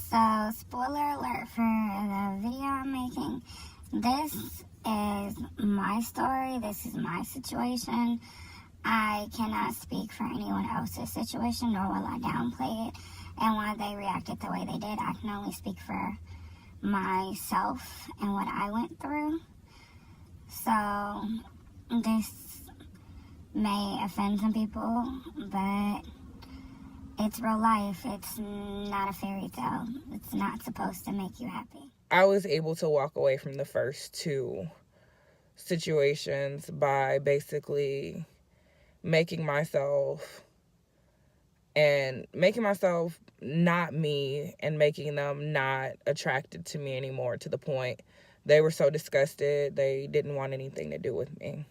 So, spoiler alert for the video I'm making. This is my story. This is my situation. I cannot speak for anyone else's situation, nor will I downplay it. And why they reacted the way they did, I can only speak for myself and what I went through. So, this may offend some people, but it's real life. It's not a fairy tale. It's not supposed to make you happy. I was able to walk away from the first two situations by basically making myself not me and making them not attracted to me anymore, to the point they were so disgusted they didn't want anything to do with me.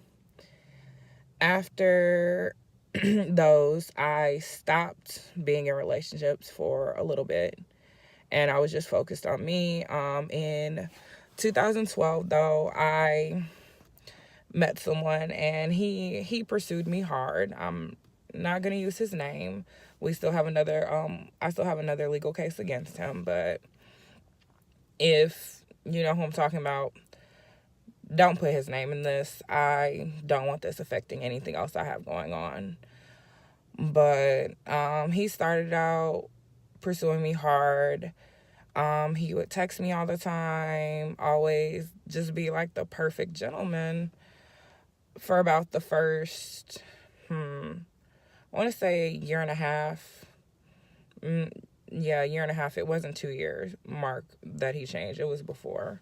After those, I stopped being in relationships for a little bit, and I was just focused on me. In 2012, though, I met someone, and he pursued me hard. I'm not gonna use his name. We still have another. I still have another legal case against him. But if you know who I'm talking about, don't put his name in this. I don't want this affecting anything else I have going on. But he started out pursuing me hard. He would text me all the time, always just be like the perfect gentleman for about the first, I want to say a year and a half. Yeah, a year and a half. It wasn't 2 years mark that he changed. It was before.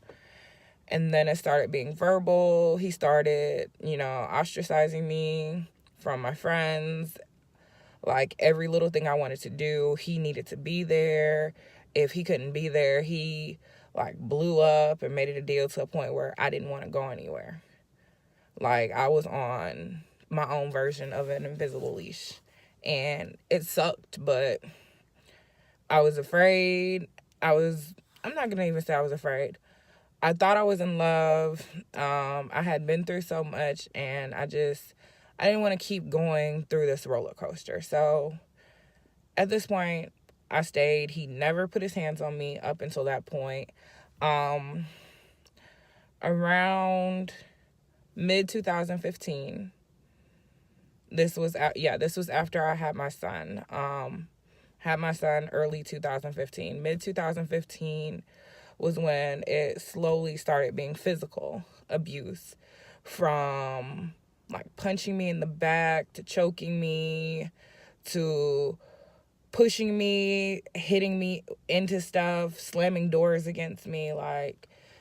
And then it started being verbal. He started, ostracizing me from my friends. Like, every little thing I wanted to do, he needed to be there. If he couldn't be there, he, blew up and made it a deal to a point where I didn't want to go anywhere. Like, I was on my own version of an invisible leash. And it sucked, but I was afraid. I'm not going to even say I was afraid. I thought I was in love. I had been through so much, and I didn't want to keep going through this roller coaster. So at this point, I stayed. He never put his hands on me up until that point. Around mid-2015, this was after I had my son. Had my son early 2015. Mid-2015 was when it slowly started being physical abuse, from punching me in the back to choking me to pushing me, hitting me into stuff, slamming doors against me.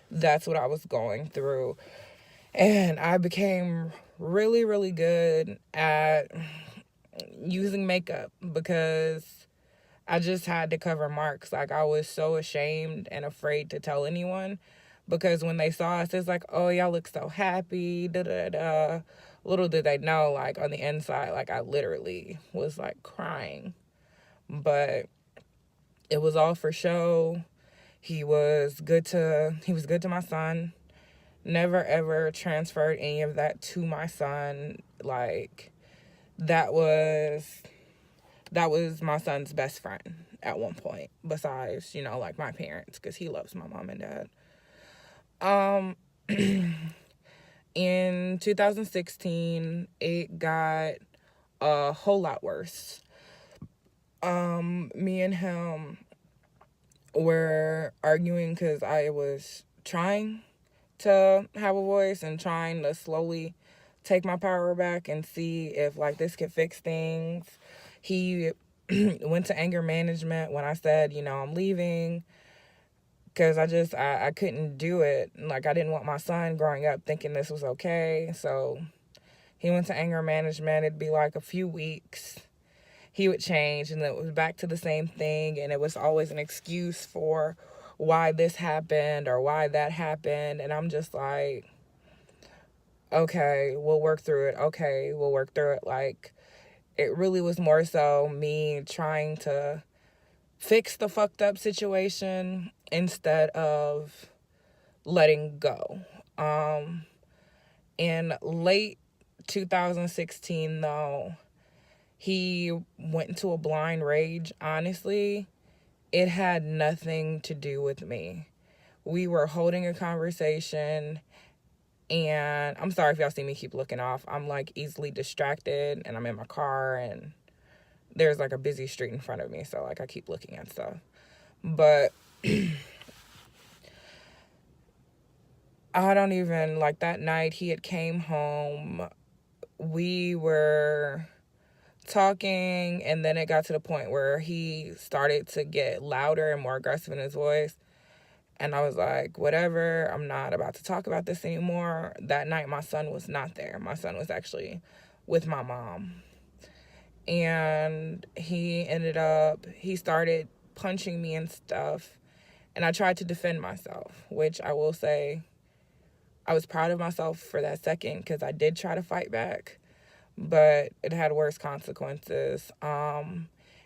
That's what I was going through. And I became really, really good at using makeup because I just had to cover marks. I was so ashamed and afraid to tell anyone, because when they saw us, it's oh, y'all look so happy, da-da-da. Little did they know, on the inside, I literally was, crying. But it was all for show. He was good to my son. Never, ever transferred any of that to my son. That was my son's best friend at one point, besides, my parents, because he loves my mom and dad. In 2016, it got a whole lot worse. Me and him were arguing because I was trying to have a voice and trying to slowly take my power back and see if this could fix things. He went to anger management when I said, I'm leaving, because I couldn't do it. I didn't want my son growing up thinking this was okay. So he went to anger management. It'd be a few weeks. He would change, and it was back to the same thing. And it was always an excuse for why this happened or why that happened. And I'm just okay, we'll work through it. Okay, we'll work through it. It really was more so me trying to fix the fucked up situation instead of letting go. In late 2016, though, he went into a blind rage. Honestly, it had nothing to do with me. We were holding a conversation, and I'm sorry if y'all see me keep looking off. I'm like easily distracted, and I'm in my car, and there's like a busy street in front of me, so like I keep looking at stuff. But I don't even, like, that night he had came home, we were talking, and then it got to the point where he started to get louder and more aggressive in his voice. And I was like, whatever, I'm not about to talk about this anymore. That night, my son was not there. My son was actually with my mom. And he started punching me and stuff. And I tried to defend myself, which I will say I was proud of myself for that second, because I did try to fight back, but it had worse consequences.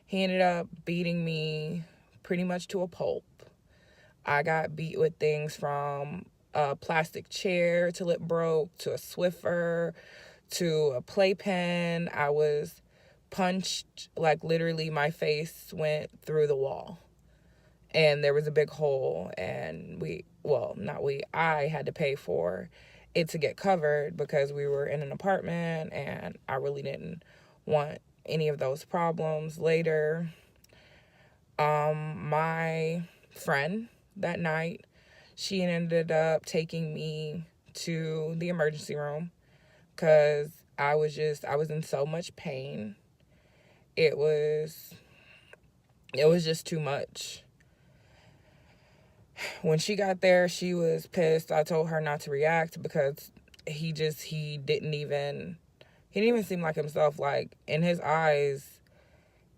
He ended up beating me pretty much to a pulp. I got beat with things from a plastic chair till it broke, to a Swiffer, to a playpen. I was punched, like literally my face went through the wall. And there was a big hole, and I had to pay for it to get covered because we were in an apartment, and I really didn't want any of those problems later. My friend that night, she ended up taking me to the emergency room because I was in so much pain. It was just too much. When she got there, she was pissed. I told her not to react because he didn't even seem like himself. Like, in his eyes,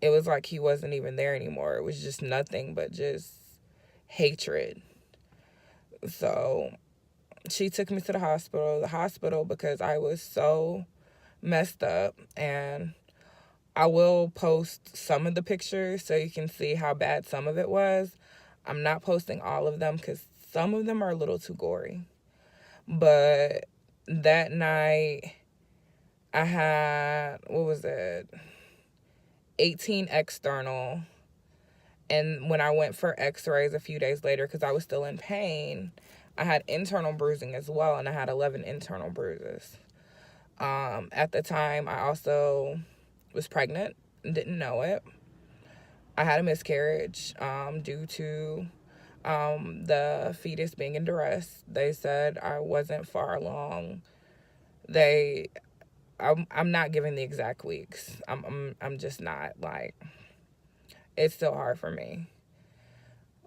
it was like he wasn't even there anymore. It was just nothing but just hatred. So she took me to the hospital because I was so messed up. And I will post some of the pictures so you can see how bad some of it was. I'm not posting all of them because some of them are a little too gory. But that night, I had, 18 external. And when I went for x-rays a few days later, because I was still in pain, I had internal bruising as well, and I had 11 internal bruises. At the time, I also was pregnant and didn't know it. I had a miscarriage due to the fetus being in duress. They said I wasn't far along. I'm not giving the exact weeks. I'm just not, like, it's still hard for me.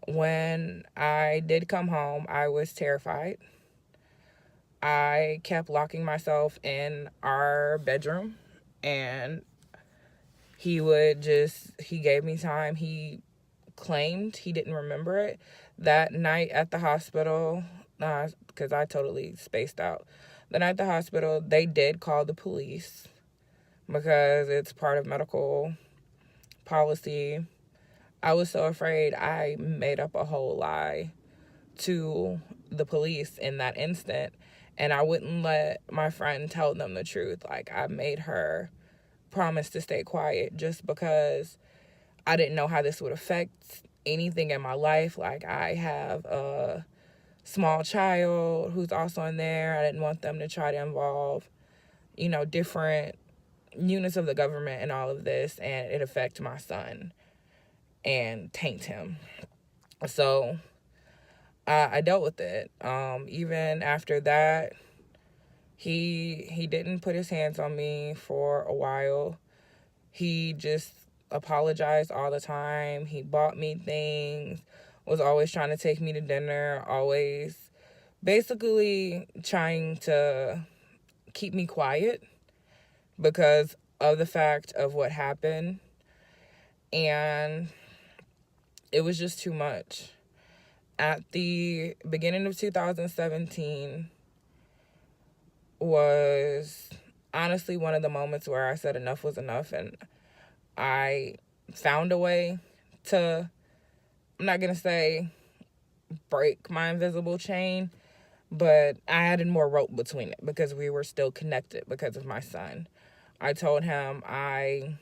When I did come home, I was terrified. I kept locking myself in our bedroom, and he gave me time. He claimed he didn't remember it. That night at the hospital, because I totally spaced out. The night at the hospital, they did call the police because it's part of medical policy. I was so afraid I made up a whole lie to the police in that instant, and I wouldn't let my friend tell them the truth. Like, I made her promise to stay quiet just because I didn't know how this would affect anything in my life. Like, I have a small child who's also in there. I didn't want them to try to involve, different units of the government in all of this, and it affect my son and taint him. So I dealt with it. Even after that, he didn't put his hands on me for a while. He just apologized all the time. He bought me things, was always trying to take me to dinner, always basically trying to keep me quiet because of the fact of what happened. And it was just too much. At the beginning of 2017 was honestly one of the moments where I said enough was enough, and I found a way to, I'm not going to say break my invisible chain, but I added more rope between it because we were still connected because of my son. I told him I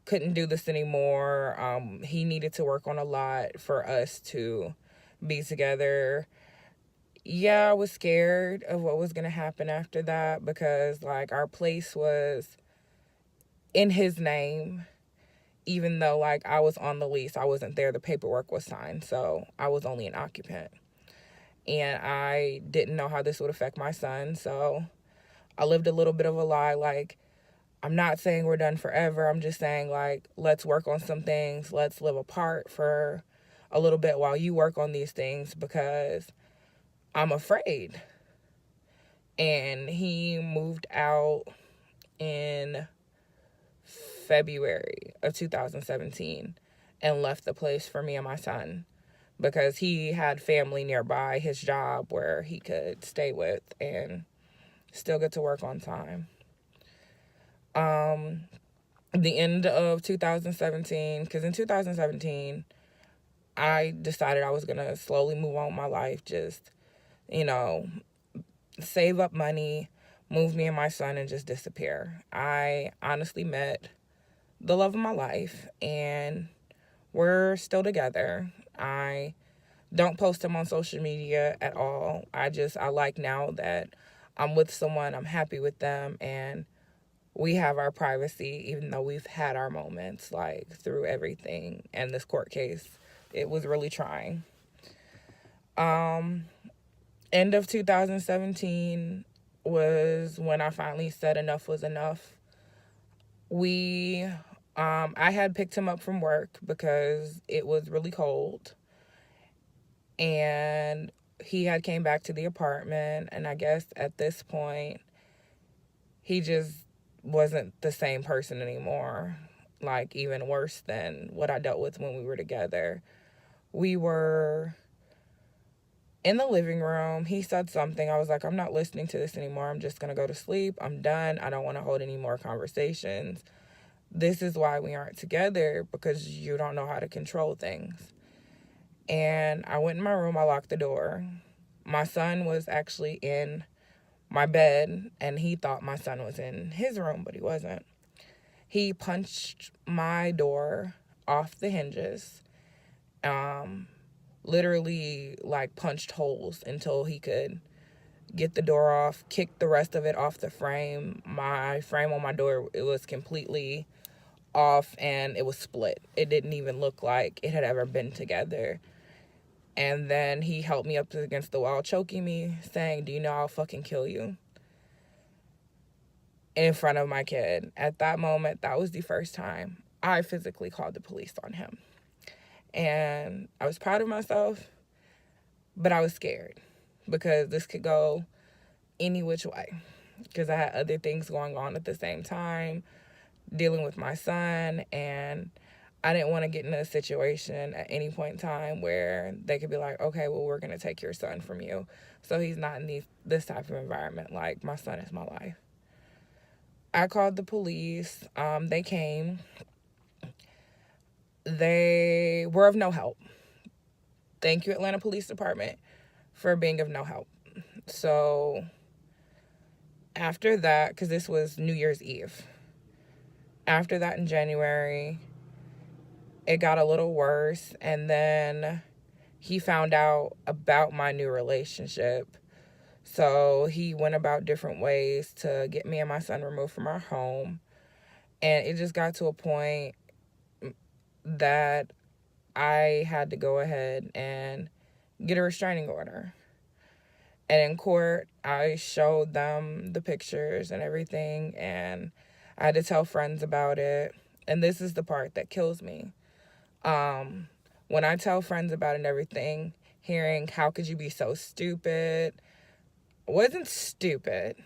couldn't do this anymore. He needed to work on a lot for us to be together. Yeah, I was scared of what was going to happen after that because, like, our place was in his name, even though, like, I was on the lease. I wasn't there. The paperwork was signed, so I was only an occupant. And I didn't know how this would affect my son, so I lived a little bit of a lie. Like, I'm not saying we're done forever. I'm just saying, like, let's work on some things. Let's live apart for a little bit while you work on these things because I'm afraid. And he moved out in February of 2017 and left the place for me and my son because he had family nearby his job where he could stay with and still get to work on time. The end of 2017, because in 2017, I decided I was going to slowly move on with my life, just, save up money, move me and my son, and just disappear. I honestly met the love of my life, and we're still together. I don't post him on social media at all. I like now that I'm with someone, I'm happy with them, and we have our privacy, even though we've had our moments, like, through everything. And this court case, it was really trying. End of 2017 was when I finally said enough was enough. I had picked him up from work because it was really cold. And he had came back to the apartment. And I guess at this point, he just wasn't the same person anymore. Like, even worse than what I dealt with when we were together. We were in the living room. He said something. I was like, I'm not listening to this anymore. I'm just going to go to sleep. I'm done. I don't want to hold any more conversations. This is why we aren't together, because you don't know how to control things. And I went in my room. I locked the door. My son was actually in my bed, and he thought my son was in his room, but he wasn't. He punched my door off the hinges, literally, like, punched holes until he could get the door off, kicked the rest of it off the frame. My frame on my door, it was completely off, and it was split. It didn't even look like it had ever been together. And then he helped me up against the wall, choking me, saying, "Do you know I'll fucking kill you?" In front of my kid. At that moment, that was the first time I physically called the police on him. And I was proud of myself, but I was scared because this could go any which way. Because I had other things going on at the same time, dealing with my son, and I didn't want to get in a situation at any point in time where they could be like, okay, well, we're going to take your son from you. So he's not in this type of environment. Like, my son is my life. I called the police. They came. They were of no help. Thank you, Atlanta Police Department, for being of no help. So after that, because this was New Year's Eve, after that in January, it got a little worse. And then he found out about my new relationship. So he went about different ways to get me and my son removed from our home. And it just got to a point that I had to go ahead and get a restraining order. And in court, I showed them the pictures and everything, and I had to tell friends about it. And this is the part that kills me. When I tell friends about it and everything, hearing, "How could you be so stupid?" I wasn't stupid.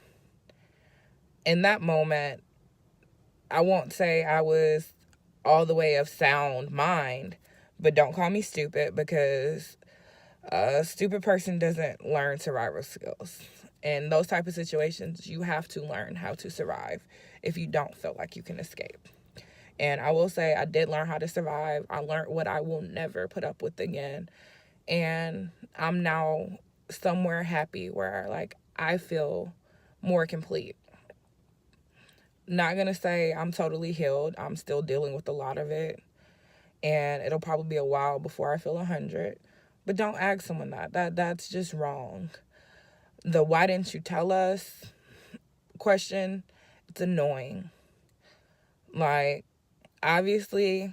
In that moment, I won't say I was all the way of sound mind, but don't call me stupid, because a stupid person doesn't learn survival skills. In those type of situations, you have to learn how to survive if you don't feel like you can escape. And I will say I did learn how to survive. I learned what I will never put up with again. And I'm now somewhere happy where, like, I feel more complete. Not gonna say I'm totally healed. I'm still dealing with a lot of it. And it'll probably be a while before I feel 100. But don't ask someone that's just wrong. The why didn't you tell us question, it's annoying. Like, obviously,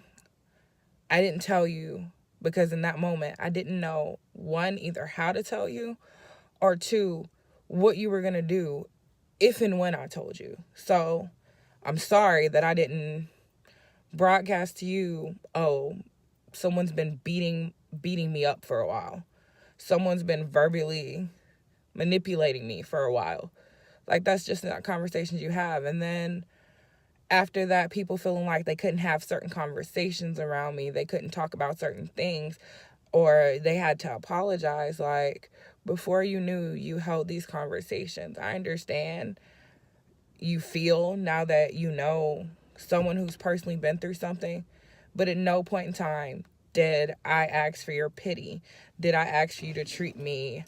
I didn't tell you because in that moment, I didn't know, one, either how to tell you, or two, what you were going to do if and when I told you. So I'm sorry that I didn't broadcast to you, oh, someone's been beating me up for a while. Someone's been verbally manipulating me for a while. Like, that's just not conversations you have. And then after that, people feeling like they couldn't have certain conversations around me. They couldn't talk about certain things, or they had to apologize. Like, before you knew, you held these conversations. I understand you feel now that you know someone who's personally been through something, but at no point in time did I ask for your pity. Did I ask for you to treat me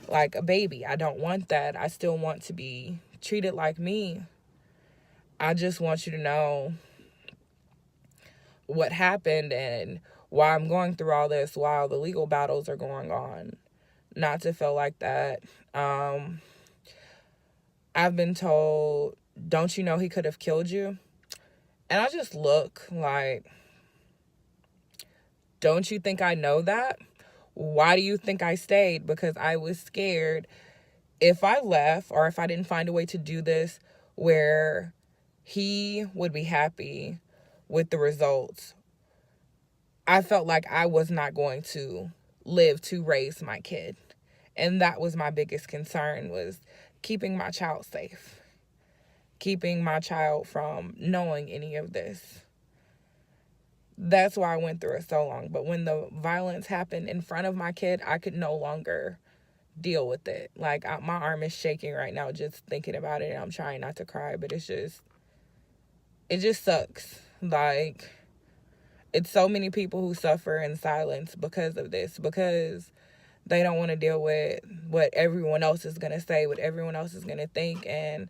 like a baby? I don't want that. I still want to be treated like me. I just want you to know what happened and why I'm going through all this while the legal battles are going on. Not to feel like that. I've been told, don't you know he could have killed you? And I just look like, don't you think I know that? Why do you think I stayed? Because I was scared if I left, or if I didn't find a way to do this where he would be happy with the results, I felt like I was not going to live to raise my kid. And that was my biggest concern, was keeping my child safe. Keeping my child from knowing any of this. That's why I went through it so long. But when the violence happened in front of my kid, I could no longer deal with it. Like, my arm is shaking right now just thinking about it. And I'm trying not to cry, but it just sucks. Like, it's so many people who suffer in silence because of this, because they don't want to deal with what everyone else is going to say, what everyone else is going to think. And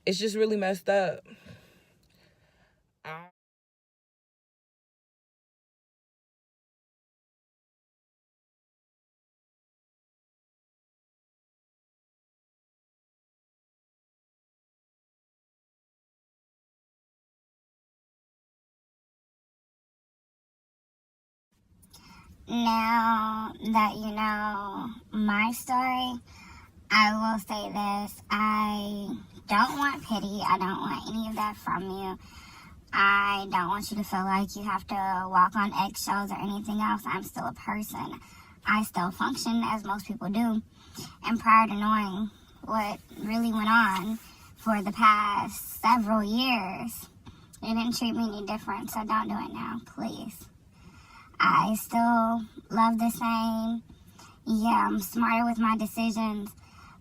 it's just really messed up. Now that you know my story, I will say this. I don't want pity. I don't want any of that from you. I don't want you to feel like you have to walk on eggshells or anything else. I'm still a person. I still function as most people do. And prior to knowing what really went on for the past several years, you didn't treat me any different, so don't do it now, please. I still love the same. Yeah, I'm smarter with my decisions,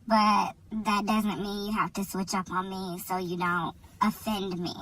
but that doesn't mean you have to switch up on me so you don't offend me.